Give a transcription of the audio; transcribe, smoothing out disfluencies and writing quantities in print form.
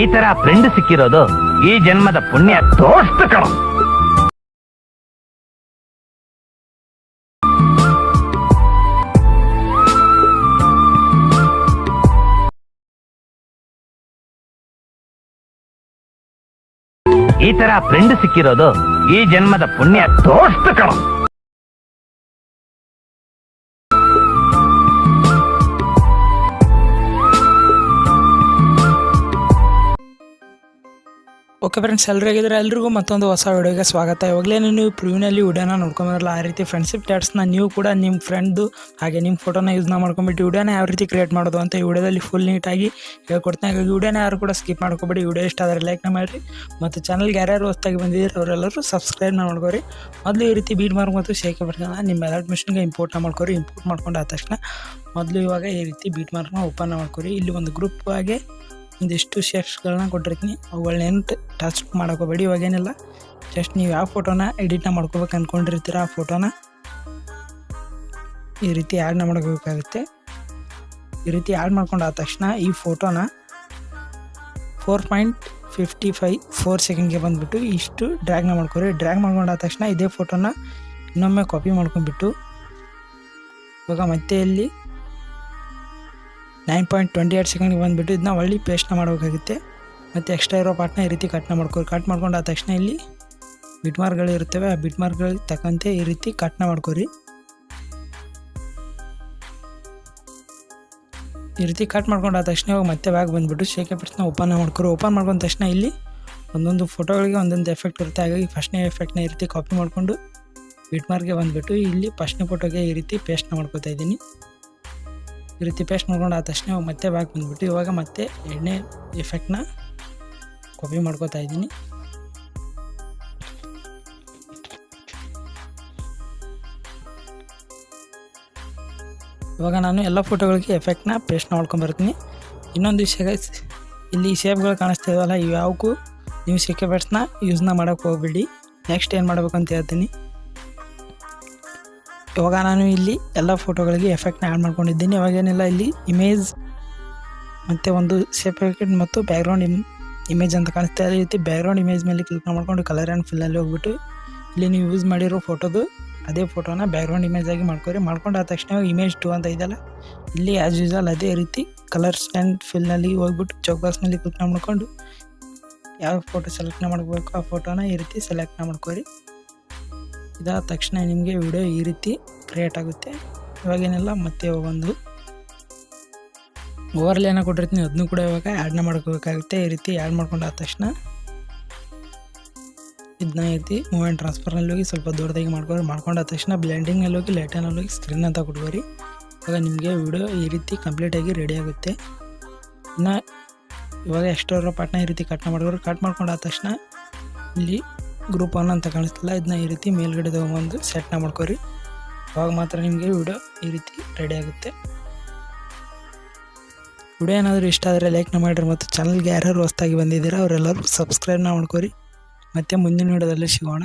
ಈ ತರ ಫ್ರೆಂಡ್ ಸಿಕ್ಕಿರೋದು ಈ ಜನ್ಮದ ಪುಣ್ಯ ತೋರ್ಸ್ತು ಕಣೋ. ಈ ತರ ಫ್ರೆಂಡ್ ಸಿಕ್ಕಿರೋದು ಈ ಜನ್ಮದ ಪುಣ್ಯ ತೋರ್ಸ್ತು ಕಣೋ. ಓಕೆ ಫ್ರೆಂಡ್ಸ್, ಎಲ್ರಿಗೂ ಮತ್ತೊಂದು ಹೊಸ ವಿಡಿಯೋಗೆ ಸ್ವಾಗತ. ಇವಾಗಲೇ ನೀವು ಪ್ರಿವ್ಯೂನಲ್ಲಿ ವಿಡಿಯೋನ ನೋಡ್ಕೊಂಬರಲ್ಲ, ಆ ರೀತಿ ಫ್ರೆಂಡ್ಶಿಪ್ ಚಾಟ್ಸ್ನ ನೀವು ಕೂಡ ನಿಮ್ಮ ಫ್ರೆಂಡ್ದು ಹಾಗೆ ನಿಮ್ಮ ಫೋಟೋನ ಯೂಸ್ನ ಮಾಡ್ಕೊಂಬಿಟ್ಟು ವಿಡಿಯೋನ ಯಾವ ರೀತಿ ಕ್ರಿಯೇಟ್ ಮಾಡೋದು ಅಂತ ಈ ವಿಡಿಯೋದಲ್ಲಿ ಫುಲ್ ನೀಟಾಗಿ ಹೇಳ್ಕೊಡ್ತೀನಿ. ಹಾಗಾಗಿ ವಿಡಿಯೋನ ಯಾರು ಕೂಡ ಸ್ಕಿಪ್ ಮಾಡ್ಕೊಬೇಡಿ. ವಿಡಿಯೋ ಇಷ್ಟ ಆದರೆ ಲೈಕ್ನ ಮಾಡಿರಿ ಮತ್ತು ಚಾನಲ್ಗೆ ಯಾರ್ಯಾರು ಹೊಸ್ತಾಗಿ ಬಂದಿದ್ದೀರಿ ಅವರೆಲ್ಲರೂ ಸಬ್ಸ್ಕ್ರೈಬ್ನ ಮಾಡ್ಕೋರಿ. ಮೊದಲು ಈ ರೀತಿ ಬೀಡ್ ಮಾರ್ಕ್ ಮತ್ತು ಶೇಕ್ ಬರ್ತಾನೆ ನಿಮ್ಮ ಅಲರ್ಟ್ ಮಿಷನ್ಗೆ ಇಂಪೋರ್ಟ್ನ ಮಾಡ್ಕೋರಿ. ಇಂಪೋರ್ಟ್ ಮಾಡ್ಕೊಂಡು ಆದ ತಕ್ಷಣ ಮೊದಲು ಇವಾಗ ಈ ರೀತಿ ಬೀಡ್ ಮಾರ್ಕ್ನ ಓಪನ್ ಮಾಡ್ಕೋರಿ. ಇಲ್ಲಿ ಒಂದು ಗ್ರೂಪ್ ಆಗಿ ಒಂದಿಷ್ಟು ಶೇಪ್ಸ್ಗಳನ್ನ ಕೊಟ್ಟಿರ್ತೀನಿ, ಅವುಗಳನ್ನೇನು ಟಚ್ ಮಾಡ್ಕೋಬೇಡಿ. ಇವಾಗೇನಿಲ್ಲ, ಜಸ್ಟ್ ನೀವು ಯಾವ ಫೋಟೋನ ಎಡಿಟ್ನ ಮಾಡ್ಕೋಬೇಕು ಅಂದ್ಕೊಂಡಿರ್ತೀರ ಆ ಫೋಟೋನ ಈ ರೀತಿ ಆ್ಯಡ್ನ ಮಾಡ್ಕೋಬೇಕಾಗುತ್ತೆ. ಈ ರೀತಿ ಆ್ಯಡ್ ಮಾಡ್ಕೊಂಡು ಆದ ತಕ್ಷಣ ಈ ಫೋಟೋನ 4.55 ಸೆಕೆಂಡ್ಗೆ ಬಂದುಬಿಟ್ಟು ಇಷ್ಟು ಡ್ರ್ಯಾಗ್ನ ಮಾಡ್ಕೊರಿ. ಡ್ರ್ಯಾಗ್ ಮಾಡ್ಕೊಂಡು ಆದ ತಕ್ಷಣ ಇದೇ ಫೋಟೋನ ಇನ್ನೊಮ್ಮೆ ಕಾಪಿ ಮಾಡ್ಕೊಂಡ್ಬಿಟ್ಟು ಇವಾಗ ಮತ್ತೆ ಇಲ್ಲಿ 9.28 ಸೆಕೆಂಡ್ಗೆ ಬಂದುಬಿಟ್ಟು ಇದನ್ನ ಒಳ್ಳೆ ಪೇಸ್ಟ್ನ ಮಾಡಬೇಕಾಗುತ್ತೆ. ಮತ್ತು ಎಕ್ಸ್ಟ್ರಾ ಇರೋ ಪಾರ್ಟ್ನ ಈ ರೀತಿ ಕಟ್ನ ಮಾಡ್ಕೊರಿ. ಕಟ್ ಮಾಡ್ಕೊಂಡು ಆದ ತಕ್ಷಣ ಇಲ್ಲಿ ಬಿಟ್ ಮಾರ್ಕ್ಗಳು ಇರ್ತವೆ, ಆ ಬಿಟ್ ಮಾರ್ಕ್ಗಳಿಗೆ ತಕ್ಕಂತೆ ಈ ರೀತಿ ಕಟ್ನ ಮಾಡ್ಕೊರಿ. ಈ ರೀತಿ ಕಟ್ ಮಾಡ್ಕೊಂಡು ಆದ ತಕ್ಷಣ ಇವಾಗ ಮತ್ತೆ ಬ್ಯಾಗ್ ಬಂದುಬಿಟ್ಟು ಶೇಕ್ ಎಫೆಕ್ಟ್ಸ್ನ ಓಪನ್ ಮಾಡ್ಕೊರಿ. ಓಪನ್ ಮಾಡ್ಕೊಂಡ ತಕ್ಷಣ ಇಲ್ಲಿ ಒಂದೊಂದು ಫೋಟೋಗಳಿಗೆ ಒಂದೊಂದು ಎಫೆಕ್ಟ್ ಇರುತ್ತೆ. ಹಾಗಾಗಿ ಫಸ್ಟ್ನೇ ಎಫೆಕ್ಟ್ನ ಈ ರೀತಿ ಕಾಪಿ ಮಾಡಿಕೊಂಡು ಬಿಟ್ ಮಾರ್ಕ್ಗೆ ಬಂದುಬಿಟ್ಟು ಇಲ್ಲಿ ಫಸ್ಟ್ನೇ ಫೋಟೋಗೆ ಈ ರೀತಿ ಪೇಸ್ಟ್ನ ಮಾಡ್ಕೊತಾ ಇದ್ದೀನಿ. ಈ ರೀತಿ ಪೇಸ್ಟ್ ಮಾಡ್ಕೊಂಡು ಆದ ತಕ್ಷಣ ಮತ್ತೆ ಬ್ಯಾಕ್ ಬಂದುಬಿಟ್ಟು ಇವಾಗ ಮತ್ತೆ ಎರಡನೇ ಎಫೆಕ್ಟ್ನ ಕಾಪಿ ಮಾಡ್ಕೋತಾ ಇದ್ದೀನಿ. ಇವಾಗ ನಾನು ಎಲ್ಲ ಫೋಟೋಗಳಿಗೆ ಎಫೆಕ್ಟ್ನ ಪೇಸ್ಟ್ನ ಮಾಡ್ಕೊಂಬರ್ತೀನಿ. ಇನ್ನೊಂದು ವಿಷಯ, ಇಲ್ಲಿ ಶೇಪ್ಗಳು ಕಾಣಿಸ್ತಾ ಇದ್ದಾವಲ್ಲ, ಇವ್ಯಾವಕ್ಕೂ ನೀವು ಶೇಕ್ ಎಫೆಕ್ಟ್ಸ್ನ ಯೂಸ್ನ ಮಾಡೋಕ್ಕೆ ಹೋಗ್ಬೇಡಿ. ನೆಕ್ಸ್ಟ್ ಏನು ಮಾಡಬೇಕು ಅಂತ ಹೇಳ್ತೀನಿ. ಇವಾಗ ನಾನು ಇಲ್ಲಿ ಎಲ್ಲ ಫೋಟೋಗಳಿಗೆ ಎಫೆಕ್ಟ್ನ ಆ್ಯಡ್ ಮಾಡ್ಕೊಂಡಿದ್ದೀನಿ. ಇವಾಗೇನಿಲ್ಲ, ಇಲ್ಲಿ ಇಮೇಜ್ ಮತ್ತು ಒಂದು ಶೇಪ್ ಎಫೆಕ್ಟ್ ಮತ್ತು ಬ್ಯಾಕ್ಗ್ರೌಂಡ್ ಇಮೇಜ್ ಅಂತ ಕಾಣಿಸ್ತಾ ಇದೆ. ಈ ರೀತಿ ಬ್ಯಾಕ್ಗ್ರೌಂಡ್ ಇಮೇಜ್ ಮೇಲೆ ಕ್ಲಿಕ್ ಮಾಡ್ಕೊಂಡು ಕಲರ್ ಆ್ಯಂಡ್ ಫಿಲ್ಲಲ್ಲಿ ಹೋಗ್ಬಿಟ್ಟು ಇಲ್ಲಿ ನೀವು ಯೂಸ್ ಮಾಡಿರೋ ಫೋಟೋದು ಅದೇ ಫೋಟೋನ ಬ್ಯಾಕ್ಗ್ರೌಂಡ್ ಇಮೇಜ್ ಆಗಿ ಮಾಡ್ಕೊರಿ. ಮಾಡ್ಕೊಂಡು ಆದ ತಕ್ಷಣ ಇಮೇಜ್ 2 ಅಂತ ಇದೆಯಲ್ಲ, ಇಲ್ಲಿ ಆ್ಯಸ್ ಯೂಸಲ್ ಅದೇ ರೀತಿ ಕಲರ್ಸ್ ಆ್ಯಂಡ್ ಫಿಲ್ನಲ್ಲಿ ಹೋಗ್ಬಿಟ್ಟು ಚೌಕ್ ಬಾಕ್ಸ್ನಲ್ಲಿ ಕ್ಲಿಕ್ ಮಾಡ್ಕೊಂಡು ಯಾವ ಫೋಟೋ ಸೆಲೆಕ್ಟ್ನ ಮಾಡ್ಕೋಬೇಕು ಆ ಫೋಟೋನ ಈ ರೀತಿ ಸೆಲೆಕ್ಟ್ನ ಮಾಡ್ಕೊರಿ. ಇದಾದ ತಕ್ಷಣ ನಿಮಗೆ ವಿಡಿಯೋ ಈ ರೀತಿ ಕ್ರಿಯೇಟ್ ಆಗುತ್ತೆ. ಇವಾಗೇನೆಲ್ಲ ಮತ್ತೆ ಒಂದು ಓವರ್ಲೇನ ಕೊಟ್ಟಿರ್ತೀನಿ, ಅದನ್ನು ಕೂಡ ಇವಾಗ ಆ್ಯಡ್ನ ಮಾಡ್ಕೋಬೇಕಾಗುತ್ತೆ. ಈ ರೀತಿ ಆ್ಯಡ್ ಮಾಡ್ಕೊಂಡು ಆದ ತಕ್ಷಣ ಇದನ್ನ ಈ ರೀತಿ ಮೂವ್ ಆ್ಯಂಡ್ ಟ್ರಾನ್ಸ್ಫರ್ನಲ್ಲಿ ಹೋಗಿ ಸ್ವಲ್ಪ ದೊಡ್ಡದಾಗಿ ಮಾಡ್ಕೊಂಡಾದ ತಕ್ಷಣ ಬ್ಲೆಂಡಿಂಗ್ನಲ್ಲಿ ಹೋಗಿ ಲೈಟನಲ್ಲಿ ಹೋಗಿ ಸ್ಕ್ರೀನ್ ಅಂತ ಕೊಟ್ಕೋರಿ. ಇವಾಗ ನಿಮಗೆ ವಿಡಿಯೋ ಈ ರೀತಿ ಕಂಪ್ಲೀಟಾಗಿ ರೆಡಿ ಆಗುತ್ತೆ. ಇನ್ನು ಇವಾಗ ಎಕ್ಸ್ಟ್ರಾ ಇರೋ ಪಾರ್ಟ್ನ ಈ ರೀತಿ ಕಟ್ ಮಾಡ್ಕೊಂಡು ಆದ ತಕ್ಷಣ ಇಲ್ಲಿ ಗ್ರೂಪ್ 1 ಅಂತ ಕಾಣಿಸ್ತಿಲ್ಲ, ಇದನ್ನ ಈ ರೀತಿ ಮೇಲ್ಗಡೆ ತಗೊಂಬಂದು ಸೆಟ್ನ ಮಾಡ್ಕೊರಿ. ಅವಾಗ ಮಾತ್ರ ನಿಮಗೆ ವಿಡಿಯೋ ಈ ರೀತಿ ರೆಡಿ ಆಗುತ್ತೆ. ವಿಡಿಯೋ ಏನಾದರೂ ಇಷ್ಟ ಆದರೆ ಲೈಕ್ನ ಮಾಡಿರಿ ಮತ್ತು ಚಾನಲ್ಗೆ ಯಾರ್ಯಾರು ಹೊಸ್ತಾಗಿ ಬಂದಿದ್ದೀರಾ ಅವರೆಲ್ಲರೂ ಸಬ್ಸ್ಕ್ರೈಬ್ನ ಮಾಡ್ಕೊರಿ. ಮತ್ತೆ ಮುಂದಿನ ವಿಡಿಯೋದಲ್ಲಿ ಸಿಗೋಣ.